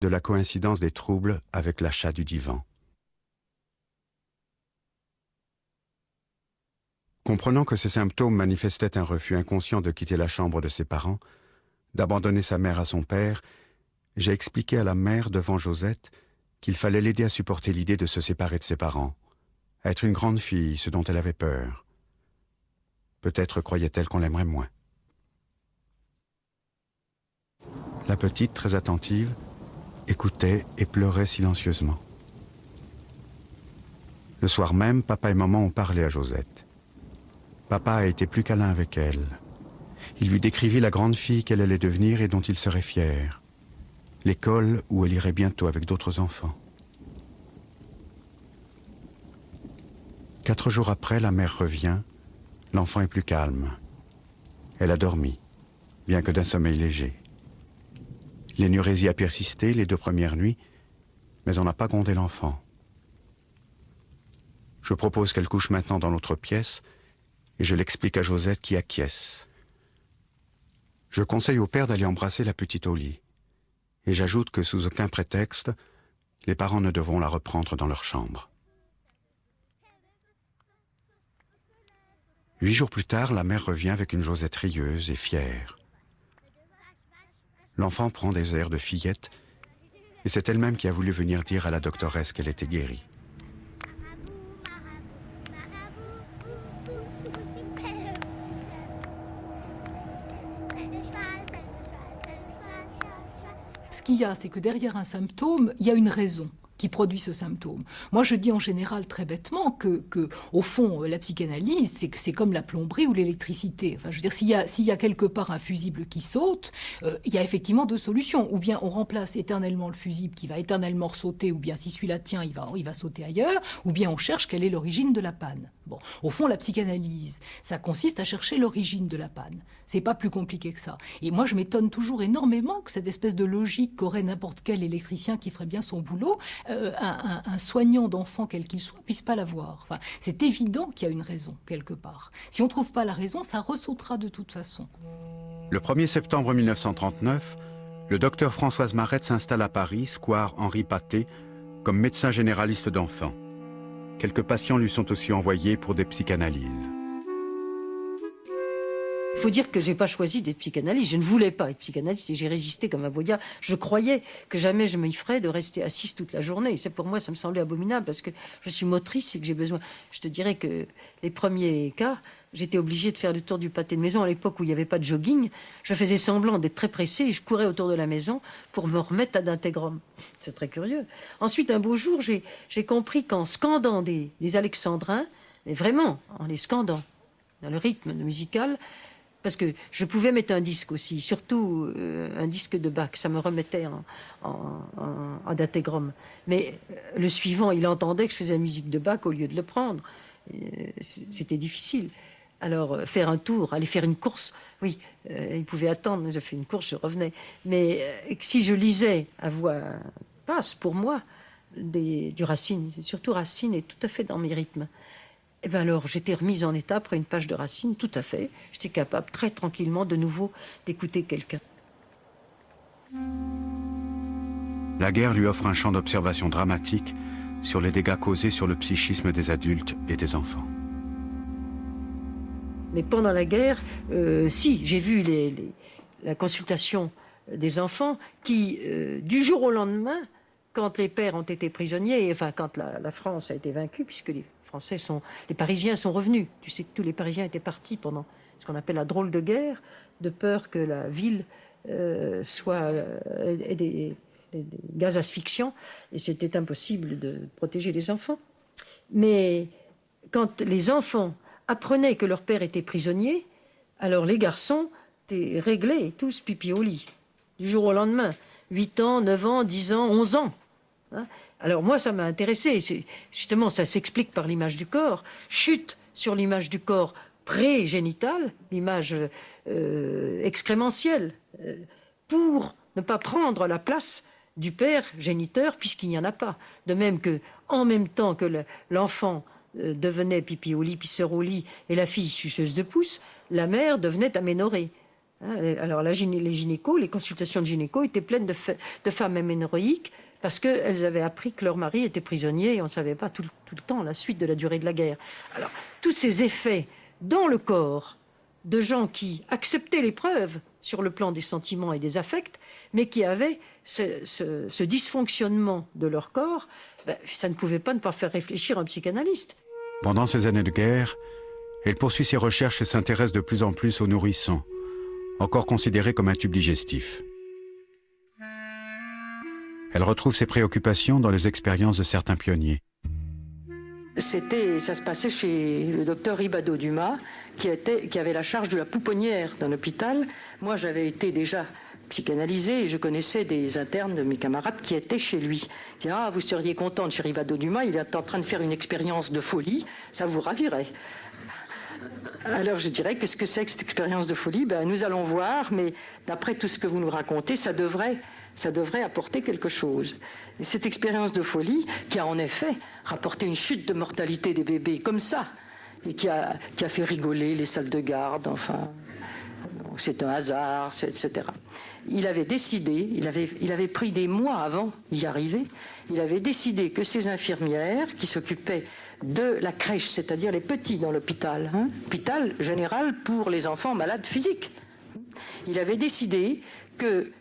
de la coïncidence des troubles avec l'achat du divan. Comprenant que ces symptômes manifestaient un refus inconscient de quitter la chambre de ses parents, d'abandonner sa mère à son père, j'ai expliqué à la mère devant Josette qu'il fallait l'aider à supporter l'idée de se séparer de ses parents, à être une grande fille, ce dont elle avait peur. Peut-être croyait-elle qu'on l'aimerait moins. La petite, très attentive, écoutait et pleurait silencieusement. Le soir même, papa et maman ont parlé à Josette. Papa a été plus câlin avec elle. Il lui décrivit la grande fille qu'elle allait devenir et dont il serait fier. L'école où elle irait bientôt avec d'autres enfants. 4 jours après, la mère revient. L'enfant est plus calme. Elle a dormi, bien que d'un sommeil léger. L'énurésie a persisté les 2 premières nuits, mais on n'a pas grondé l'enfant. Je propose qu'elle couche maintenant dans l'autre pièce et je l'explique à Josette qui acquiesce. Je conseille au père d'aller embrasser la petite au lit. Et j'ajoute que sous aucun prétexte, les parents ne devront la reprendre dans leur chambre. 8 jours plus tard, la mère revient avec une Josette rieuse et fière. L'enfant prend des airs de fillette et c'est elle-même qui a voulu venir dire à la doctoresse qu'elle était guérie. Ce qu'il y a, c'est que derrière un symptôme, il y a une raison qui produit ce symptôme. Moi, je dis en général très bêtement que au fond, la psychanalyse, c'est comme la plomberie ou l'électricité. Enfin, je veux dire, s'il y a quelque part un fusible qui saute, il y a effectivement 2 solutions. Ou bien on remplace éternellement le fusible qui va éternellement sauter, ou bien si celui-là tient, il va sauter ailleurs, ou bien on cherche quelle est l'origine de la panne. Bon, au fond, la psychanalyse, ça consiste à chercher l'origine de la panne. C'est pas plus compliqué que ça. Et moi, je m'étonne toujours énormément que cette espèce de logique qu'aurait n'importe quel électricien qui ferait bien son boulot, un soignant d'enfant quel qu'il soit puisse pas l'avoir. Enfin, c'est évident qu'il y a une raison quelque part. Si on trouve pas la raison, ça ressautera de toute façon. Le 1er septembre 1939, le docteur Françoise Marette s'installe à Paris, square Henri Paté, comme médecin généraliste d'enfants. Quelques patients lui sont aussi envoyés pour des psychanalyses. Il faut dire que je n'ai pas choisi d'être psychanalyste. Je ne voulais pas être psychanalyste et j'ai résisté comme un boyard. Je croyais que jamais je m'y ferais de rester assise toute la journée. Et pour moi, ça me semblait abominable parce que je suis motrice et que j'ai besoin. Je te dirais que les premiers cas, j'étais obligée de faire le tour du pâté de maison. À l'époque où il n'y avait pas de jogging, je faisais semblant d'être très pressée et je courais autour de la maison pour me remettre à d'intégrum. C'est très curieux. Ensuite, un beau jour, j'ai compris qu'en scandant des alexandrins, mais vraiment en les scandant dans le rythme musical, parce que je pouvais mettre un disque aussi, surtout un disque de Bach, ça me remettait en d'intégrum. Mais le suivant, il entendait que je faisais la musique de Bach au lieu de le prendre. C'était difficile. Alors, faire un tour, aller faire une course, oui, il pouvait attendre, j'ai fait une course, je revenais. Mais si je lisais à voix basse, pour moi, du Racine, surtout Racine est tout à fait dans mes rythmes. Et bien alors, j'étais remise en état après une page de Racine, tout à fait. J'étais capable, très tranquillement, de nouveau, d'écouter quelqu'un. La guerre lui offre un champ d'observation dramatique sur les dégâts causés sur le psychisme des adultes et des enfants. Mais pendant la guerre, si, j'ai vu la consultation des enfants qui, du jour au lendemain, quand les pères ont été prisonniers, enfin quand la France a été vaincue, puisque les Parisiens sont revenus. Tu sais que tous les Parisiens étaient partis pendant ce qu'on appelle la drôle de guerre, de peur que la ville ait des gaz asphyxiants, et c'était impossible de protéger les enfants. Mais quand les enfants apprenaient que leur père était prisonnier, alors les garçons étaient réglés, tous pipi au lit, du jour au lendemain. 8 ans, 9 ans, 10 ans, 11 ans. Hein? Alors moi, ça m'a intéressé. Justement, ça s'explique par l'image du corps. Chute sur l'image du corps pré-génitale, l'image excrémentielle, pour ne pas prendre la place du père géniteur, puisqu'il n'y en a pas. De même que, en même temps que l'enfant devenait pipi au lit, pisseur au lit, et la fille suceuse de pouce, la mère devenait aménorrhée. Alors les gynécos, les consultations de gynécos étaient pleines de femmes aménorrhoïques parce qu'elles avaient appris que leur mari était prisonnier et on ne savait pas tout le temps la suite de la durée de la guerre. Alors tous ces effets dans le corps de gens qui acceptaient l'épreuve sur le plan des sentiments et des affects, mais qui avaient ce dysfonctionnement de leur corps, ça ne pouvait pas ne pas faire réfléchir un psychanalyste. Pendant ces années de guerre, elle poursuit ses recherches et s'intéresse de plus en plus aux nourrissons, encore considérés comme un tube digestif. Elle retrouve ses préoccupations dans les expériences de certains pionniers. Ça se passait chez le docteur Ribado-Dumas, qui avait la charge de la pouponnière d'un hôpital. Moi, j'avais été déjà psychanalysée et je connaissais des internes de mes camarades qui étaient chez lui. Ils disaient, ah, vous seriez contente chez Ribado-Dumas, il est en train de faire une expérience de folie, ça vous ravirait. Alors je dirais, qu'est-ce que c'est que cette expérience de folie? Nous allons voir, mais d'après tout ce que vous nous racontez, ça devrait apporter quelque chose. Et cette expérience de folie, qui a en effet rapporté une chute de mortalité des bébés comme ça, et qui a fait rigoler les salles de garde, enfin, c'est un hasard, etc. Il avait décidé, il avait pris des mois avant d'y arriver, il avait décidé que ces infirmières qui s'occupaient de la crèche, c'est-à-dire les petits dans l'hôpital, hôpital général pour les enfants malades physiques, il avait décidé que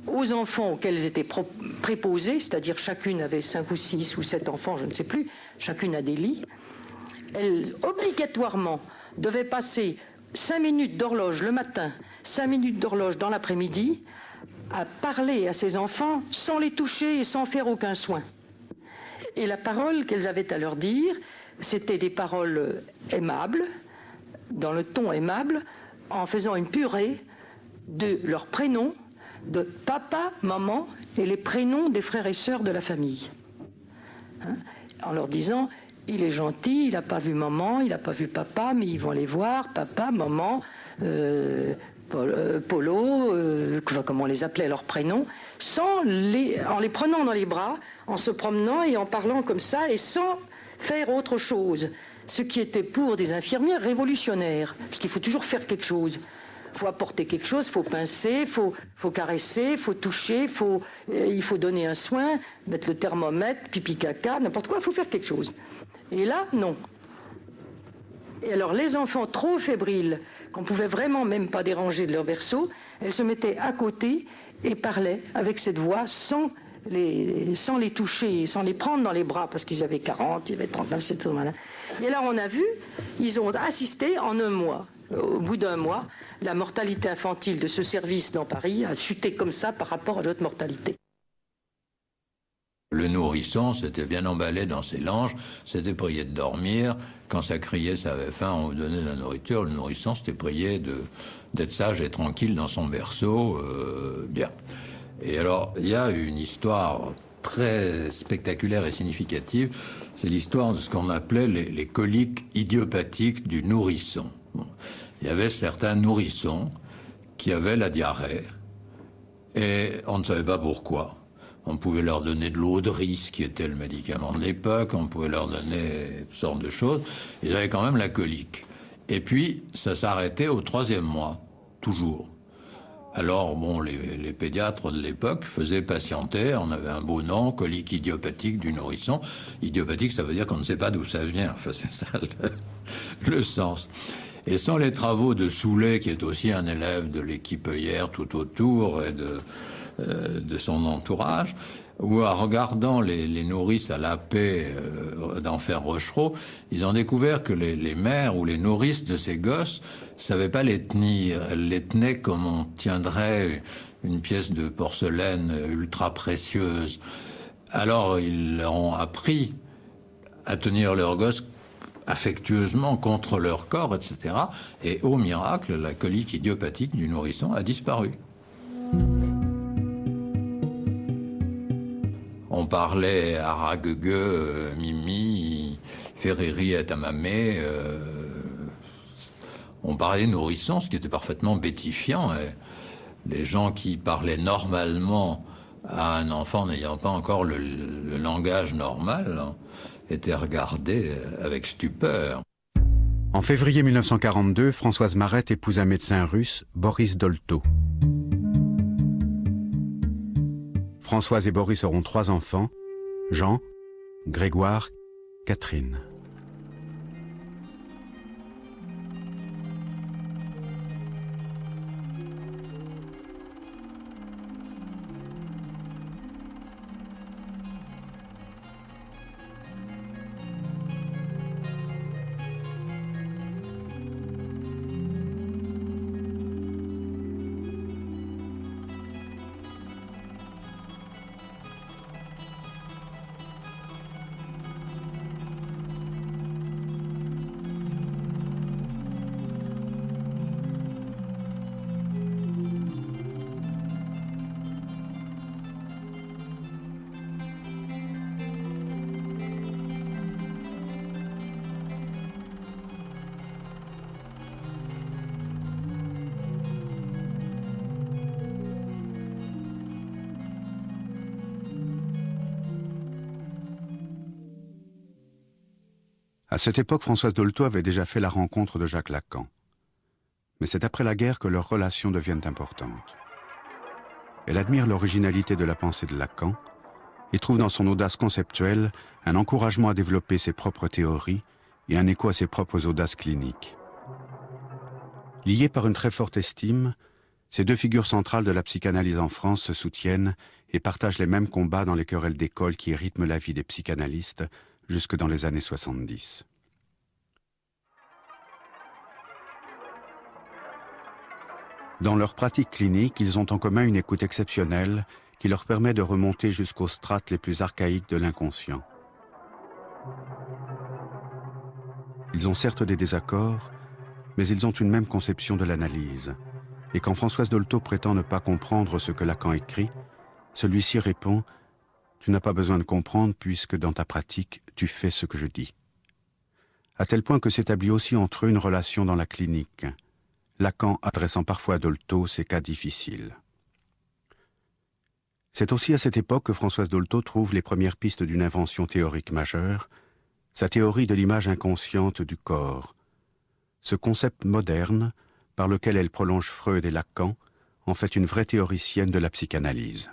aux enfants auxquels ils étaient préposés, c'est-à-dire chacune avait 5 ou 6 ou 7 enfants, je ne sais plus, chacune a des lits, elles obligatoirement devaient passer 5 minutes d'horloge le matin, 5 minutes d'horloge dans l'après-midi, à parler à ces enfants sans les toucher et sans faire aucun soin. Et la parole qu'elles avaient à leur dire, c'était des paroles aimables, dans le ton aimable, en faisant une purée de leurs prénoms, de papa, maman et les prénoms des frères et sœurs de la famille. En leur disant, il est gentil, il n'a pas vu maman, il n'a pas vu papa, mais ils vont les voir, papa, maman, Polo, comment on les appelait, leurs prénoms, en les prenant dans les bras, en se promenant et en parlant comme ça, et sans faire autre chose. Ce qui était pour des infirmières révolutionnaire, parce qu'il faut toujours faire quelque chose. Il faut apporter quelque chose, il faut pincer, il faut caresser, il faut toucher, il faut donner un soin, mettre le thermomètre, pipi caca, n'importe quoi, il faut faire quelque chose. Et là, non. Et alors les enfants trop fébriles, qu'on pouvait vraiment même pas déranger de leur berceau, elles se mettaient à côté et parlaient avec cette voix sans les toucher, sans les prendre dans les bras, parce qu'ils avaient 40, ils avaient 39, c'est tout malin. Et là, on a vu, ils ont assisté en un mois. Au bout d'un mois, la mortalité infantile de ce service dans Paris a chuté comme ça par rapport à l'autre mortalité. Le nourrisson s'était bien emballé dans ses langes, s'était prié de dormir. Quand ça criait, ça avait faim, on lui donnait de la nourriture. Le nourrisson s'était prié d'être sage et tranquille dans son berceau. Bien. Et alors, il y a une histoire très spectaculaire et significative. C'est l'histoire de ce qu'on appelait les coliques idiopathiques du nourrisson. Il y avait certains nourrissons qui avaient la diarrhée et on ne savait pas pourquoi. On pouvait leur donner de l'eau de riz, qui était le médicament de l'époque, on pouvait leur donner toutes sortes de choses. Ils avaient quand même la colique. Et puis, ça s'arrêtait au 3e mois, toujours. Alors, bon, les pédiatres de l'époque faisaient patienter, on avait un beau nom, colique idiopathique du nourrisson. Idiopathique, ça veut dire qu'on ne sait pas d'où ça vient, enfin, c'est ça le sens. Et sans les travaux de Soulet, qui est aussi un élève de l'équipe œillère tout autour et de son entourage, ou en regardant les nourrices à la paix d'Enfer Rochereau, ils ont découvert que les mères ou les nourrices de ces gosses savaient pas les tenir. Elles les tenaient comme on tiendrait une pièce de porcelaine ultra précieuse. Alors ils leur ont appris à tenir leurs gosses affectueusement contre leur corps, etc. Et au miracle, la colique idiopathique du nourrisson a disparu. On parlait Aragugue, Mimi, Ferreri, Atamamé. On parlait nourrisson, ce qui était parfaitement bêtifiant. Et les gens qui parlaient normalement à un enfant n'ayant pas encore le langage normal étaient regardés avec stupeur. En février 1942, Françoise Marette épouse un médecin russe, Boris Dolto. Françoise et Boris auront 3 enfants, Jean, Grégoire, Catherine. À cette époque, Françoise Dolto avait déjà fait la rencontre de Jacques Lacan. Mais c'est après la guerre que leurs relations deviennent importantes. Elle admire l'originalité de la pensée de Lacan et trouve dans son audace conceptuelle un encouragement à développer ses propres théories et un écho à ses propres audaces cliniques. Liées par une très forte estime, ces 2 figures centrales de la psychanalyse en France se soutiennent et partagent les mêmes combats dans les querelles d'école qui rythment la vie des psychanalystes jusque dans les années 70. Dans leur pratique clinique, ils ont en commun une écoute exceptionnelle qui leur permet de remonter jusqu'aux strates les plus archaïques de l'inconscient. Ils ont certes des désaccords, mais ils ont une même conception de l'analyse. Et quand Françoise Dolto prétend ne pas comprendre ce que Lacan écrit, celui-ci répond « Tu n'as pas besoin de comprendre puisque dans ta pratique, tu fais ce que je dis. » À tel point que s'établit aussi entre eux une relation dans la clinique, Lacan adressant parfois à Dolto ces cas difficiles. C'est aussi à cette époque que Françoise Dolto trouve les premières pistes d'une invention théorique majeure, sa théorie de l'image inconsciente du corps. Ce concept moderne, par lequel elle prolonge Freud et Lacan, en fait une vraie théoricienne de la psychanalyse.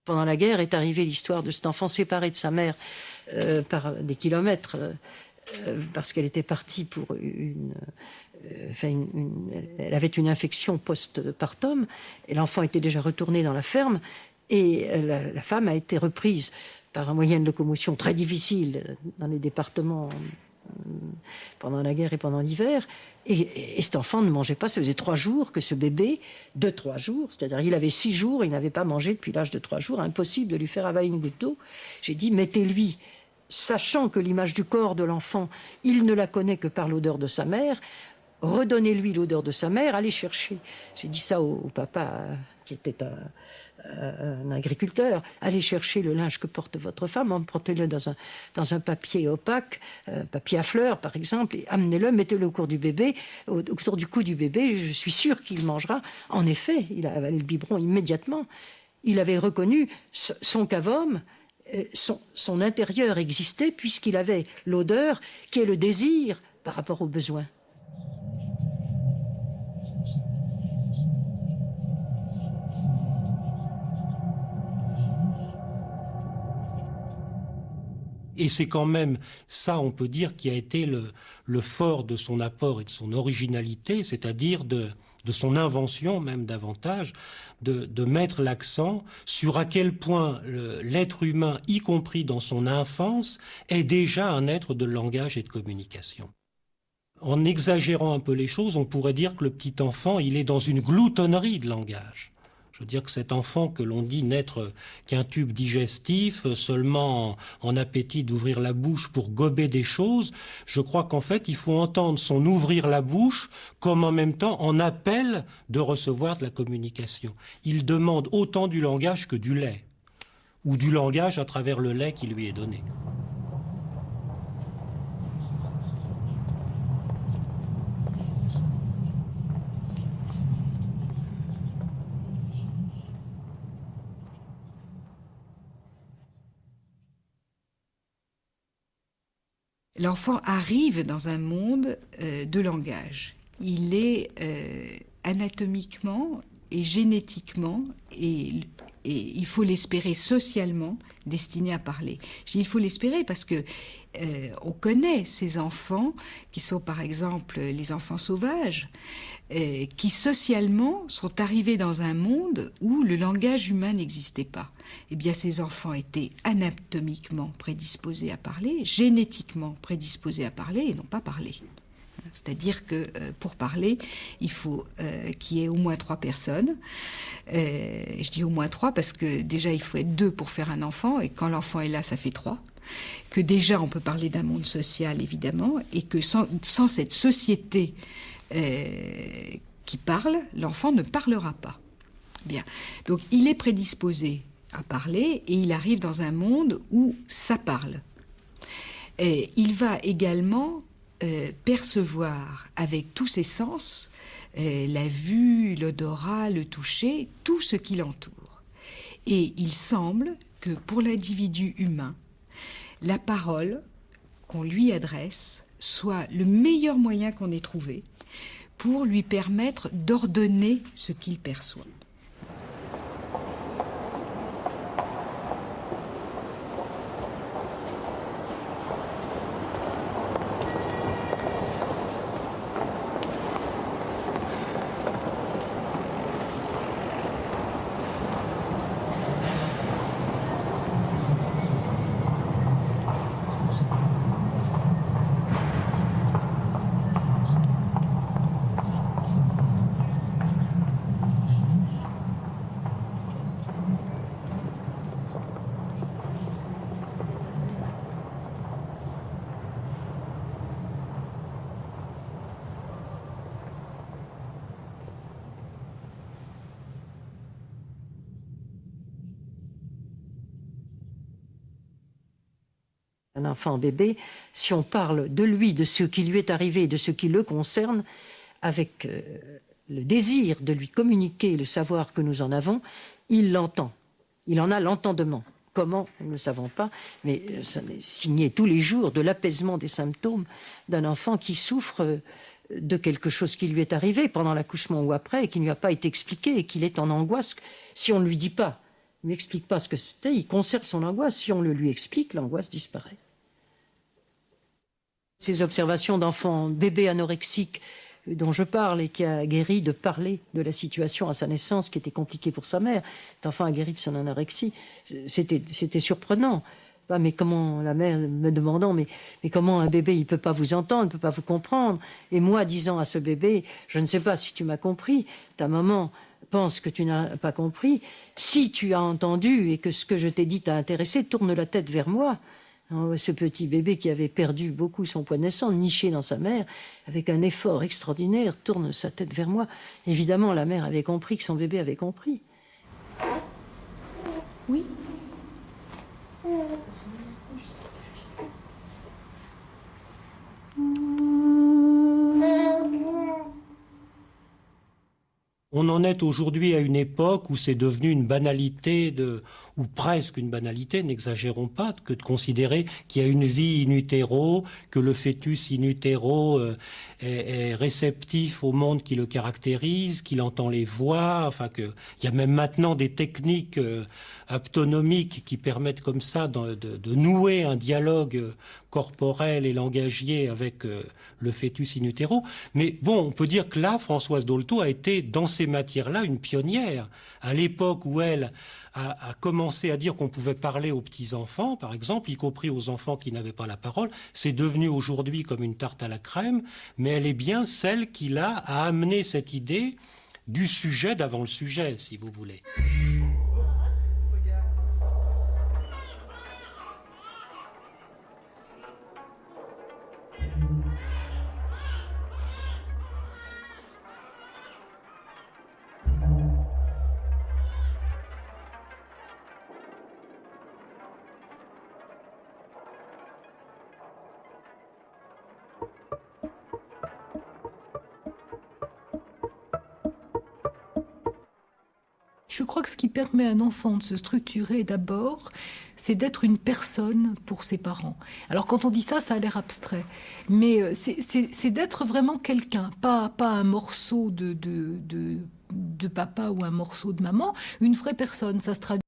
Pendant la guerre est arrivée l'histoire de cet enfant séparé de sa mère par des kilomètres, parce qu'elle était partie pour elle avait une infection post-partum, et l'enfant était déjà retourné dans la ferme, et la femme a été reprise par un moyen de locomotion très difficile dans les départements pendant la guerre et pendant l'hiver, et cet enfant ne mangeait pas. Ça faisait 3 jours que ce bébé, de 3 jours, c'est-à-dire il avait 6 jours, il n'avait pas mangé depuis l'âge de 3 jours, impossible de lui faire avaler une goutte d'eau. J'ai dit, mettez-lui, sachant que l'image du corps de l'enfant, il ne la connaît que par l'odeur de sa mère, redonnez-lui l'odeur de sa mère, allez chercher. J'ai dit ça au papa, qui était un agriculteur, allez chercher le linge que porte votre femme, emportez-le dans un papier opaque, papier à fleurs par exemple, et amenez-le, mettez-le autour du bébé, autour du cou du bébé, je suis sûre qu'il mangera. En effet, il a avalé le biberon immédiatement. Il avait reconnu son cavum, son intérieur existait puisqu'il avait l'odeur qui est le désir par rapport au besoin. Et c'est quand même ça, on peut dire, qui a été le fort de son apport et de son originalité, c'est-à-dire de son invention même davantage, de mettre l'accent sur à quel point l'être humain, y compris dans son enfance, est déjà un être de langage et de communication. En exagérant un peu les choses, on pourrait dire que le petit enfant, il est dans une gloutonnerie de langage. Je veux dire que cet enfant que l'on dit n'être qu'un tube digestif, seulement en appétit d'ouvrir la bouche pour gober des choses, je crois qu'en fait, il faut entendre son ouvrir la bouche comme en même temps en appel de recevoir de la communication. Il demande autant du langage que du lait, ou du langage à travers le lait qui lui est donné. l'enfant arrive dans un monde de langage. Il est anatomiquement et génétiquement et il faut l'espérer socialement destiné à parler. Je dis il faut l'espérer parce que on connaît ces enfants qui sont par exemple les enfants sauvages, qui socialement sont arrivés dans un monde où le langage humain n'existait pas. Eh bien, ces enfants étaient anatomiquement prédisposés à parler, génétiquement prédisposés à parler et n'ont pas parlé. C'est-à-dire que pour parler, il faut qu'il y ait au moins 3 personnes. Je dis au moins 3 parce que déjà, il faut être 2 pour faire un enfant, et quand l'enfant est là, ça fait 3. Que déjà, on peut parler d'un monde social, évidemment, et que sans cette société qui parle, l'enfant ne parlera pas. Bien. Donc, il est prédisposé à parler, et il arrive dans un monde où ça parle. Et il va également percevoir avec tous ses sens, la vue, l'odorat, le toucher, tout ce qui l'entoure. Et il semble que pour l'individu humain, la parole qu'on lui adresse soit le meilleur moyen qu'on ait trouvé pour lui permettre d'ordonner ce qu'il perçoit. Un enfant bébé, si on parle de lui, de ce qui lui est arrivé, de ce qui le concerne, avec le désir de lui communiquer le savoir que nous en avons, il l'entend. Il en a l'entendement. Comment, nous ne le savons pas, mais ça est signé tous les jours de l'apaisement des symptômes d'un enfant qui souffre de quelque chose qui lui est arrivé pendant l'accouchement ou après, et qui ne lui a pas été expliqué, et qu'il est en angoisse. Si on ne lui dit pas, ne lui explique pas ce que c'était, il conserve son angoisse. Si on le lui explique, l'angoisse disparaît. Ces observations d'enfants bébés anorexiques dont je parle et qui a guéri de parler de la situation à sa naissance qui était compliquée pour sa mère, cet enfant a guéri de son anorexie, c'était surprenant. Mais comment, la mère me demandant, mais comment un bébé, il ne peut pas vous entendre, il ne peut pas vous comprendre. Et moi, disant à ce bébé, je ne sais pas si tu m'as compris, ta maman pense que tu n'as pas compris. Si tu as entendu et que ce que je t'ai dit t'a intéressé, tourne la tête vers moi. Ce petit bébé qui avait perdu beaucoup son poids naissant, niché dans sa mère, avec un effort extraordinaire, tourne sa tête vers moi. Évidemment, la mère avait compris que son bébé avait compris. Oui. On en est aujourd'hui à une époque où c'est devenu une banalité, ou presque une banalité, n'exagérons pas, que de considérer qu'il y a une vie in utero, que le fœtus in utero est réceptif au monde qui le caractérise, qu'il entend les voix, enfin qu'il y a même maintenant des techniques aptonomiques qui permettent comme ça de nouer un dialogue corporel et langagier avec le fœtus in utero. Mais bon, on peut dire que là, Françoise Dolto a été dans ces matières-là une pionnière. À l'époque où elle a commencé à dire qu'on pouvait parler aux petits-enfants, par exemple, y compris aux enfants qui n'avaient pas la parole, c'est devenu aujourd'hui comme une tarte à la crème, mais elle est bien celle qui là a amené cette idée du sujet d'avant le sujet, si vous voulez. Je crois que ce qui permet à un enfant de se structurer d'abord, c'est d'être une personne pour ses parents. Alors quand on dit ça, ça a l'air abstrait, mais c'est d'être vraiment quelqu'un, pas un morceau de papa ou un morceau de maman, une vraie personne. Ça se traduit